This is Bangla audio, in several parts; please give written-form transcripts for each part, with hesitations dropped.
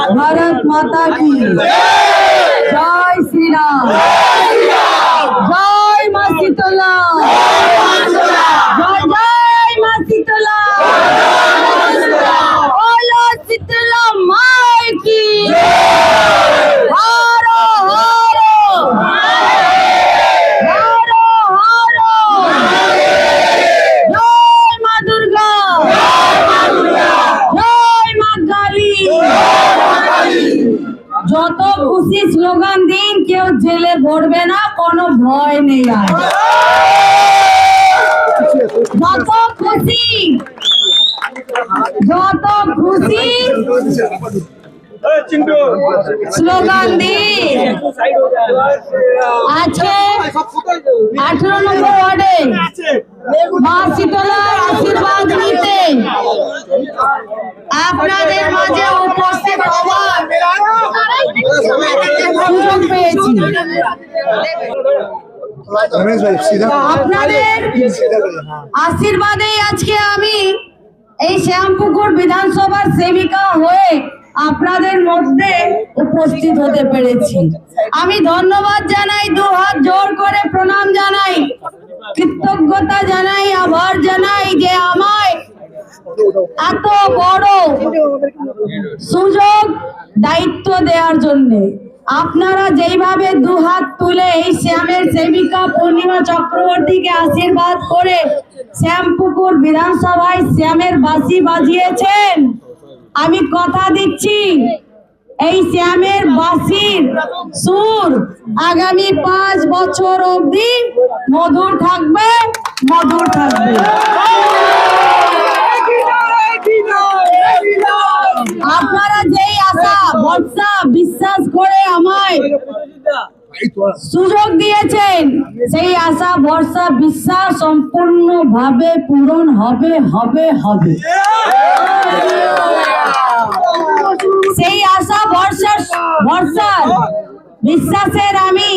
भारत माता की जय श्री राम, जय मां शीतला, जय जय मां शीतला, बोलो शीतला माई की हारो हारो हारो हारो, जय मां दुर्गा, जय मां काली। যত খুশি স্লোগান দিন, কেউ জেলে ভরবে না, কোনো ভয় নেই। আর যত খুশি স্লোগান দিন। আজকে 18 নম্বর ওয়ার্ডে মা শীতলার আশীর্বাদ নিতে আপনাদের মাঝে উপস্থিত হওয়ার সুযোগ পেয়েছি। আপনাদের আশীর্বাদে আজকে আমি এই শ্যামপুকুর বিধানসভার সেবিকা হয়ে আপনাদের মধ্যে উপস্থিত হতে পেরেছি। আমি ধন্যবাদ জানাই, দুহাত জোর করে প্রণাম জানাই, কৃতজ্ঞতা জানাই, আভার জানাই যে আমায় এত বড় সুযোগ দায়িত্ব দেওয়ার জন্য। আপনারা যেইভাবে দুহাত তুলে এই শ্যামের সেবিকা পূর্ণিমা চক্রবর্তীকে আশীর্বাদ করে শ্যামপুকুর বিধানসভায় শ্যামের বাঁশি বাজিয়েছেন, আমি কথা দিচ্ছি এই শ্যামের বাঁশির সুর আগামী 5 বছর অবধি মধুর থাকবে, মধুর থাকবে। আপনারা যেই আশা ভরসা বিশ্বাস করে আমায় সুযোগ দিয়েছেন, সেই আশা ভরসা বিশ্বাস সম্পূর্ণভাবে পূরণ হবে হবে হবে। সেই আশা ভরসা বিশ্বাসের আমি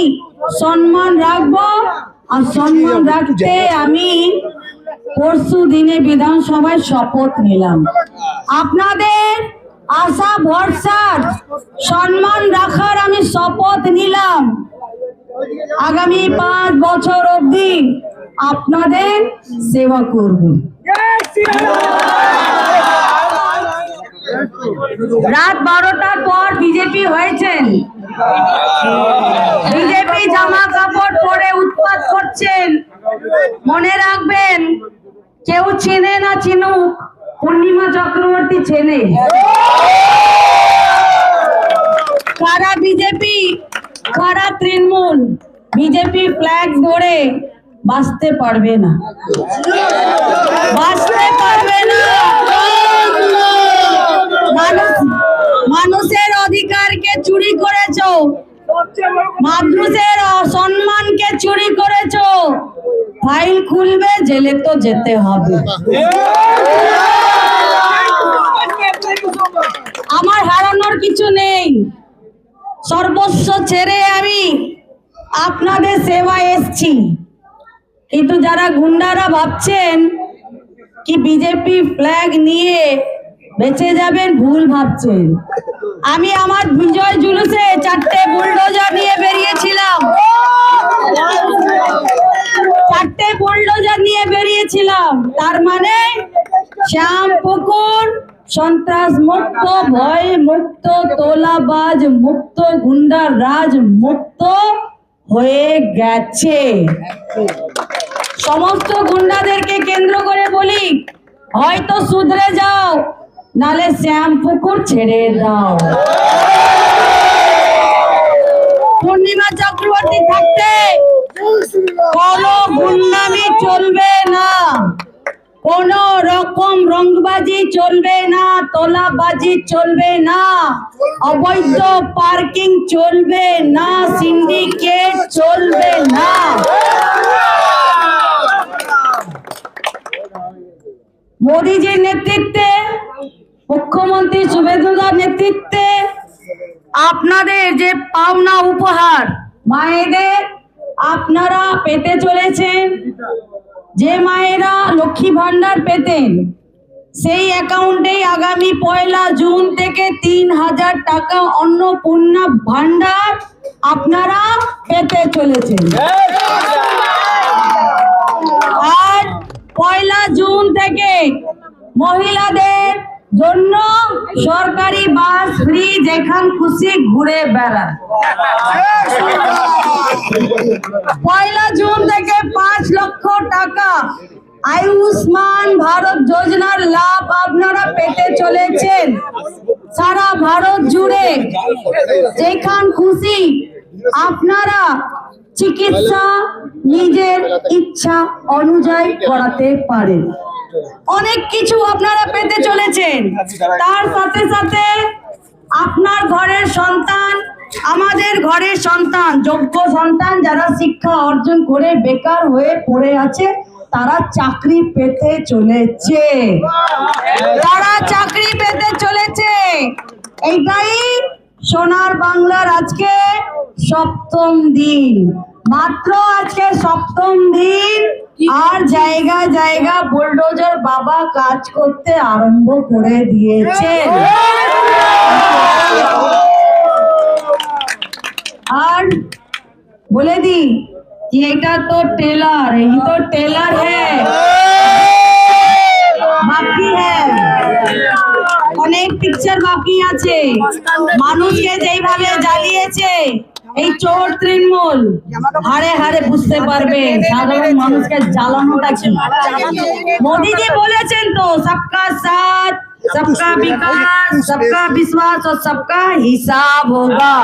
সম্মান রাখবো, আর সম্মান রাখতে আমি পরশু দিনে বিধানসভায় শপথ নিলাম। আপনাদের আশা ভরসার সম্মান রাখার আমি শপথ নিলাম। আগামী 5 বছর অবধি আপনাদের সেবা করব। রাত 12টার পর বিজেপি হয়েছেন, বিজেপি জামা কাপড় পরে উৎপাত করছেন। মনে রাখবেন, কেউ চেনে না চিনুক, পূর্ণিমা চক্রবর্তী চেনে। কারা বিজেপি কারা তৃণমূল, বিজেপি ফ্ল্যাগ ধরে বাঁচতে পারবে না, বাঁচতে পারবে না। মানুষের অধিকারকে চুরি করেছো, মানুষের সম্মানকে চুরি করেছো, ফাইল খুলবে, জেলে তো যেতে হবে। আমার হারানোর কিছু নেই, সর্বস্ব ছেড়ে আমি আপনাদের সেবায় এসছি। কিন্তু যারা গুন্ডারা ভাবছেন কি বিজেপি ফ্ল্যাগ নিয়ে বেঁচে যাবেন, ভুল ভাবছেন। আমি আমার বিজয় জুলুসে 4টে বুলডোজার নিয়ে বেরিয়েছিলাম, 4টে বুলডোজার নিয়ে বেরিয়েছিলাম। তার মানে শ্যামপুকুর সন্ত্রাস মুক্ত, ভয় মুক্ত, তোলাবাজ মুক্ত, গুন্ডার রাজ মুক্ত হয়ে গেছে। সমস্ত গুন্ডাদেরকে কেন্দ্র করে বলি, হয়তো শুধরে যাও, নালে শ্যামপুকুর ছেড়ে দাও। পূর্ণিমা চক্রবর্তী থাকতে কোনো গুন্ডামি চলবে না, কোন রকম রংবাজি চলবে না, তোলাবাজি চলবে না, অবৈধ পার্কিং চলবে না, সিন্ডিকেট চলবে না। মোদীজির নেতৃত্বে, মুখ্যমন্ত্রী শুভেন্দুদার নেতৃত্বে আপনাদের যে পাওনা উপহার মায়েদের আপনারা পেতে চলেছেন। যে মায়েরা লক্ষ্মী ভান্ডার পেতেন, সেই অ্যাকাউন্টে আগামী 1 জুন থেকে 3000 টাকা অন্নপূর্ণা ভান্ডার আপনারা পেতে চলেছেন। আর 1 জুন থেকে মহিলাদের জন্য সরকারি বাস ফ্রি, যেখান খুশি ঘুরে বেড়ান। 1 জুন থেকে 5 লক্ষ টাকা আয়ুষ্মান ভারত যোজনার লাভ আপনারা পেতে চলেছেন। সারা ভারত জুড়ে যেখান খুশি আপনারা চিকিৎসা নিজের ইচ্ছা অনুযায়ী করাতে পারেন। অনেক কিছু আপনারা পেতে চলেছেন। তার সাথে সাথে আপনার ঘরের সন্তান, আমাদের ঘরের সন্তান, যোগ্য সন্তান যারা শিক্ষা অর্জন করে বেকার হয়ে পড়ে আছে, তারা চাকরি পেতে চলেছে। তারা চাকরি পেতে চলেছে। এইটাই সোনার বাংলার আজকে 7ম দিন, মাত্র আজকে 7ম দিন। আর জায়গা জায়গা বুলডোজার বাবা কাজ করতে আরম্ভ করে দিয়েছে। আর বলে দি कि এটা তো टेलर, यही तो टेलर है, বাকি হ্যাঁ, অনেক পিকচার বাকি আছে। মানুষকে যেইভাবে জ্বালিয়েছে এই চোর তৃণমূল, হারে হারে বুঝতে পারবে সাধারণ মানুষকে জ্বালানোটা কি। মোদিজি বলেছেন তো, সবকা সাথ, सबका विकास, सबका विश्वास और सबका हिसाब होगा।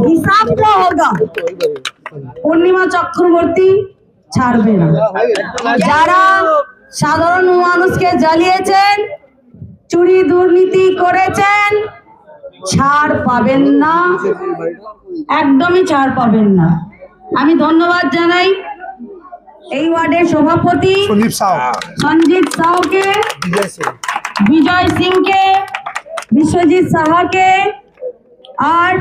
हिसाब तो होगा। পূর্ণিমা চক্রবর্তী ছাড়বে না। যারা সাধারণ মানুষকে জ্বালিয়েছেন, চুরি দুর্নীতি করেছেন, ছাড় পাবেন না, একদমই ছাড় পাবেন না। আমি ধন্যবাদ জানাই এই ওয়ার্ডের সভাপতি সঞ্জিত সাহকে, বিজয় সিংকে, বিশ্বজিৎ সাহাকে, আর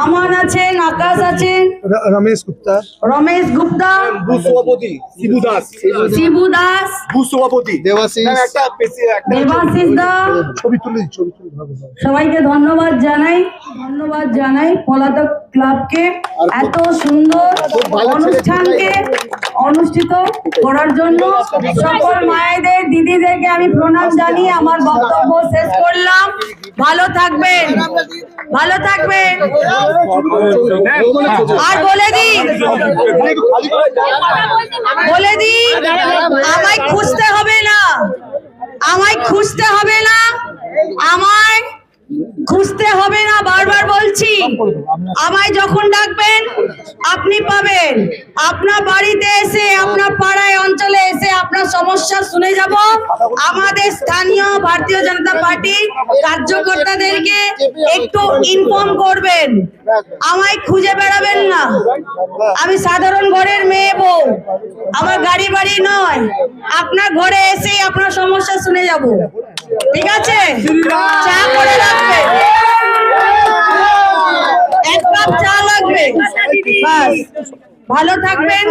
আমান আছেন, আকাশ আছেন, रमेश गुप्ता, রমেশ গুপ্তা, सभापति शिबू दास, শিবু দাস, সভাপতি দেবাশিস, দেবাশিস দা, ছবি তুলে ভাবে। সবাইকে ধন্যবাদ জানাই পলাতক ক্লাবকে এত সুন্দর অনুষ্ঠানকে অনুষ্ঠিত করার জন্য। সকল মায়েদের, দিদিদেরকে আমি প্রণাম জানিয়ে আমার বক্তব্য শেষ করলাম। ভালো থাকবেন, ভালো থাকবেন। আর বলে দি আমায় খুঁজতে হবে না, আমায় খুঁজতে হবে না, আমায় খুঁজতে হবে না, বারবার বলছি। আমায় যখন ডাকবেন আপনি পাবেন। আপনার বাড়িতে এসে, আপনার পাড়ায় অঞ্চলে এসে আপনার সমস্যা শুনে যাব। আমাদের স্থানীয় ভারতীয় জনতা পার্টি কার্যকর্তাদেরকে একটু ইনফর্ম করবেন। আমায় খুঁজে বেড়াবেন না। আমি সাধারণ ঘরের মেয়ে বউ, আমার গাড়ি বাড়ি নয়। আপনার ঘরে এসে আপনার সমস্যা শুনে যাব। ঠিক আছে? চা করে রাখবে, 1 কাপ চা লাগবে। বাস, ভালো থাকবেন।